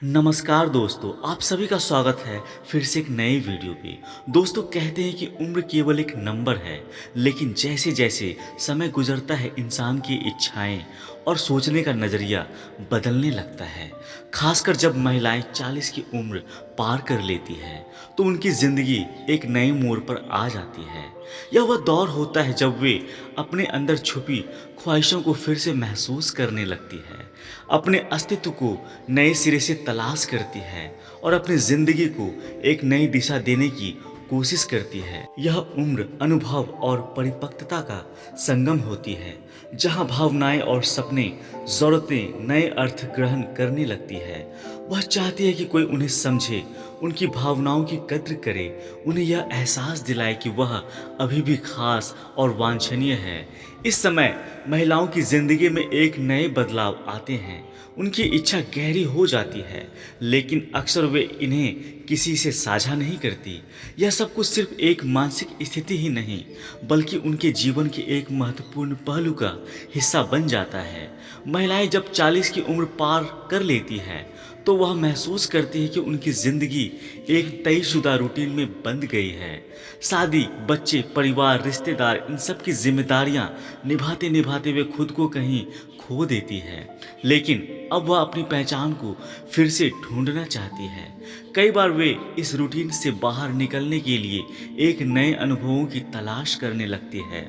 नमस्कार दोस्तों, आप सभी का स्वागत है फिर से एक नई वीडियो पे। दोस्तों कहते हैं कि उम्र केवल एक नंबर है, लेकिन जैसे जैसे समय गुजरता है इंसान की इच्छाएं और सोचने का नज़रिया बदलने लगता है। खासकर जब महिलाएं 40 की उम्र पार कर लेती है तो उनकी ज़िंदगी एक नए मोड़ पर आ जाती है। यह वह दौर होता है जब वे अपने अंदर छुपी ख्वाहिशों को फिर से महसूस करने लगती है, अपने अस्तित्व को नए सिरे से तलाश करती है और अपनी जिंदगी को एक नई दिशा देने की कोशिश करती है। यह उम्र अनुभव और परिपक्वता का संगम होती है, जहाँ भावनाएं और सपने जरूरतें नए अर्थ ग्रहण करने लगती है। वह चाहती है कि कोई उन्हें समझे, उनकी भावनाओं की कद्र करे, उन्हें यह एहसास दिलाए कि वह अभी भी खास और वांछनीय है। इस समय महिलाओं की जिंदगी में एक नए बदलाव आते हैं। उनकी इच्छा गहरी हो जाती है, लेकिन अक्सर वे इन्हें किसी से साझा नहीं करती। यह सब कुछ सिर्फ एक मानसिक स्थिति ही नहीं, बल्कि उनके जीवन के एक महत्वपूर्ण पहलू का हिस्सा बन जाता है। महिलाएं जब 40 की उम्र पार कर लेती हैं तो वह महसूस करती है कि उनकी ज़िंदगी एक तयशुदा रूटीन में बंध गई है। शादी, बच्चे, परिवार, रिश्तेदार, इन सब की जिम्मेदारियां निभाते निभाते वे खुद को कहीं खो देती है। लेकिन अब वह अपनी पहचान को फिर से ढूंढना चाहती है। कई बार वे इस रूटीन से बाहर निकलने के लिए एक नए अनुभवों की तलाश करने लगती है।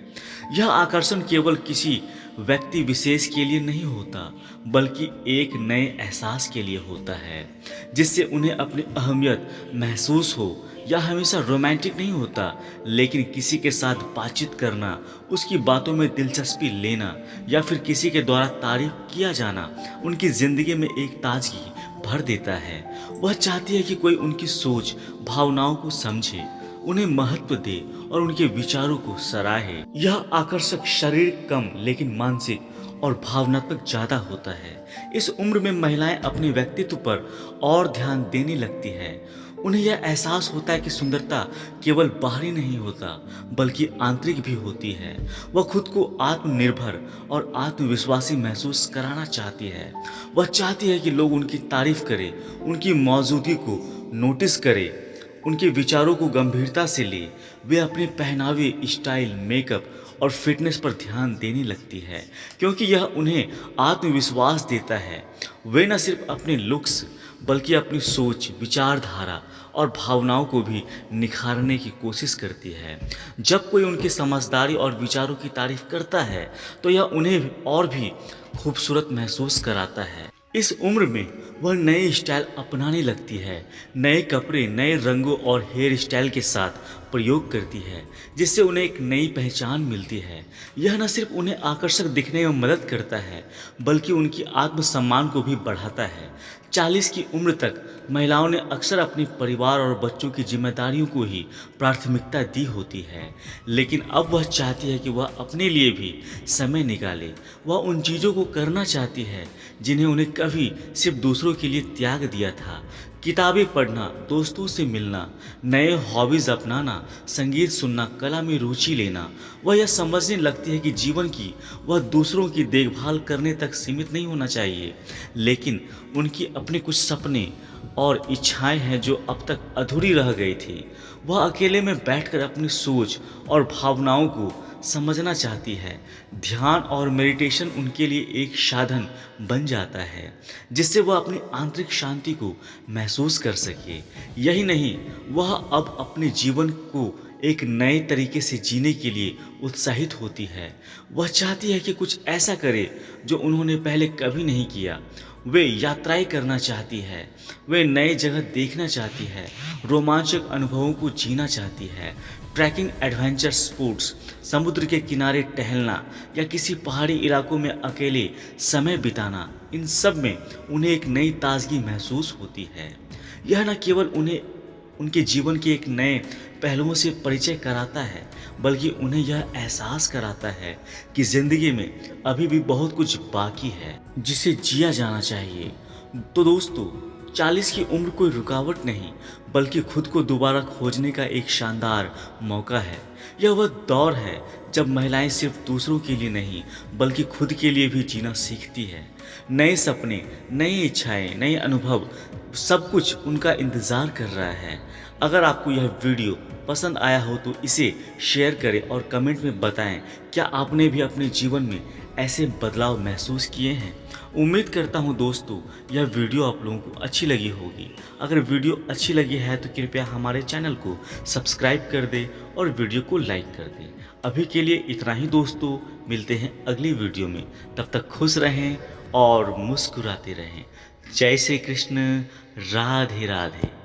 यह आकर्षण केवल किसी व्यक्ति विशेष के लिए नहीं होता, बल्कि एक नए एहसास के लिए होता है, जिससे उन्हें अपनी अहमियत महसूस हो। यह हमेशा रोमांटिक नहीं होता, लेकिन किसी के साथ बातचीत करना, उसकी बातों में दिलचस्पी लेना या फिर किसी के द्वारा तारीफ किया जाना उनकी ज़िंदगी में एक ताजगी भर देता है। वह चाहती है कि कोई उनकी सोच, भावनाओं को समझे, उन्हें महत्व दे और उनके विचारों को सराहे। यह आकर्षक शरीर कम लेकिन मानसिक और भावनात्मक ज्यादा होता है। इस उम्र में महिलाएं अपने व्यक्तित्व पर और ध्यान देने लगती हैं। उन्हें यह एहसास होता है कि सुंदरता केवल बाहरी नहीं होता, बल्कि आंतरिक भी होती है। वह खुद को आत्मनिर्भर और आत्मविश्वासी महसूस कराना चाहती है। वह चाहती है कि लोग उनकी तारीफ करें, उनकी मौजूदगी को नोटिस करें, उनके विचारों को गंभीरता से ले। वे अपने पहनावे, स्टाइल, मेकअप और फिटनेस पर ध्यान देने लगती है, क्योंकि यह उन्हें आत्मविश्वास देता है। वे न सिर्फ अपने लुक्स बल्कि अपनी सोच, विचारधारा और भावनाओं को भी निखारने की कोशिश करती है। जब कोई उनकी समझदारी और विचारों की तारीफ करता है तो यह उन्हें और भी खूबसूरत महसूस कराता है। इस उम्र में वह नए स्टाइल अपनाने लगती है, नए कपड़े, नए रंगों और हेयर स्टाइल के साथ प्रयोग करती है, जिससे उन्हें एक नई पहचान मिलती है। यह न सिर्फ उन्हें आकर्षक दिखने में मदद करता है, बल्कि उनकी आत्मसम्मान को भी बढ़ाता है। 40 की उम्र तक महिलाओं ने अक्सर अपने परिवार और बच्चों की जिम्मेदारियों को ही प्राथमिकता दी होती है, लेकिन अब वह चाहती है कि वह अपने लिए भी समय निकाले। वह उन चीज़ों को करना चाहती है जिन्हें उन्हें कभी सिर्फ दूसरों के लिए त्याग दिया था। किताबें पढ़ना, दोस्तों से मिलना, नए हॉबीज़ अपनाना, संगीत सुनना, कला में रुचि लेना। वह यह समझने लगती है कि जीवन की वह दूसरों की देखभाल करने तक सीमित नहीं होना चाहिए, लेकिन उनकी अपने कुछ सपने और इच्छाएं हैं जो अब तक अधूरी रह गई थी। वह अकेले में बैठकर अपनी सोच और भावनाओं को समझना चाहती है। ध्यान और मेडिटेशन उनके लिए एक साधन बन जाता है, जिससे वह अपनी आंतरिक शांति को महसूस कर सके। यही नहीं, वह अब अपने जीवन को एक नए तरीके से जीने के लिए उत्साहित होती है। वह चाहती है कि कुछ ऐसा करे जो उन्होंने पहले कभी नहीं किया। वे यात्राएं करना चाहती है, वे नए जगह देखना चाहती है, रोमांचक अनुभवों को जीना चाहती है। ट्रैकिंग, एडवेंचर स्पोर्ट्स, समुद्र के किनारे टहलना या किसी पहाड़ी इलाकों में अकेले समय बिताना, इन सब में उन्हें एक नई ताजगी महसूस होती है। यह न केवल उन्हें उनके जीवन के एक नए पहलुओं से परिचय कराता है, बल्कि उन्हें यह एहसास कराता है कि ज़िंदगी में अभी भी बहुत कुछ बाकी है जिसे जिया जाना चाहिए। तो दोस्तों, 40 की उम्र कोई रुकावट नहीं, बल्कि खुद को दोबारा खोजने का एक शानदार मौका है। यह वह दौर है जब महिलाएं सिर्फ दूसरों के लिए नहीं, बल्कि खुद के लिए भी जीना सीखती है। नए सपने, नई इच्छाएं, नए अनुभव, सब कुछ उनका इंतज़ार कर रहा है। अगर आपको यह वीडियो पसंद आया हो तो इसे शेयर करें और कमेंट में बताएं, क्या आपने भी अपने जीवन में ऐसे बदलाव महसूस किए हैं। उम्मीद करता हूं दोस्तों यह वीडियो आप लोगों को अच्छी लगी होगी। अगर वीडियो अच्छी लगी है तो कृपया हमारे चैनल को सब्सक्राइब कर दें और वीडियो को लाइक कर दें। अभी के लिए इतना ही दोस्तों, मिलते हैं अगली वीडियो में। तब तक खुश रहें और मुस्कुराते रहें। जय श्री कृष्ण, राधे राधे।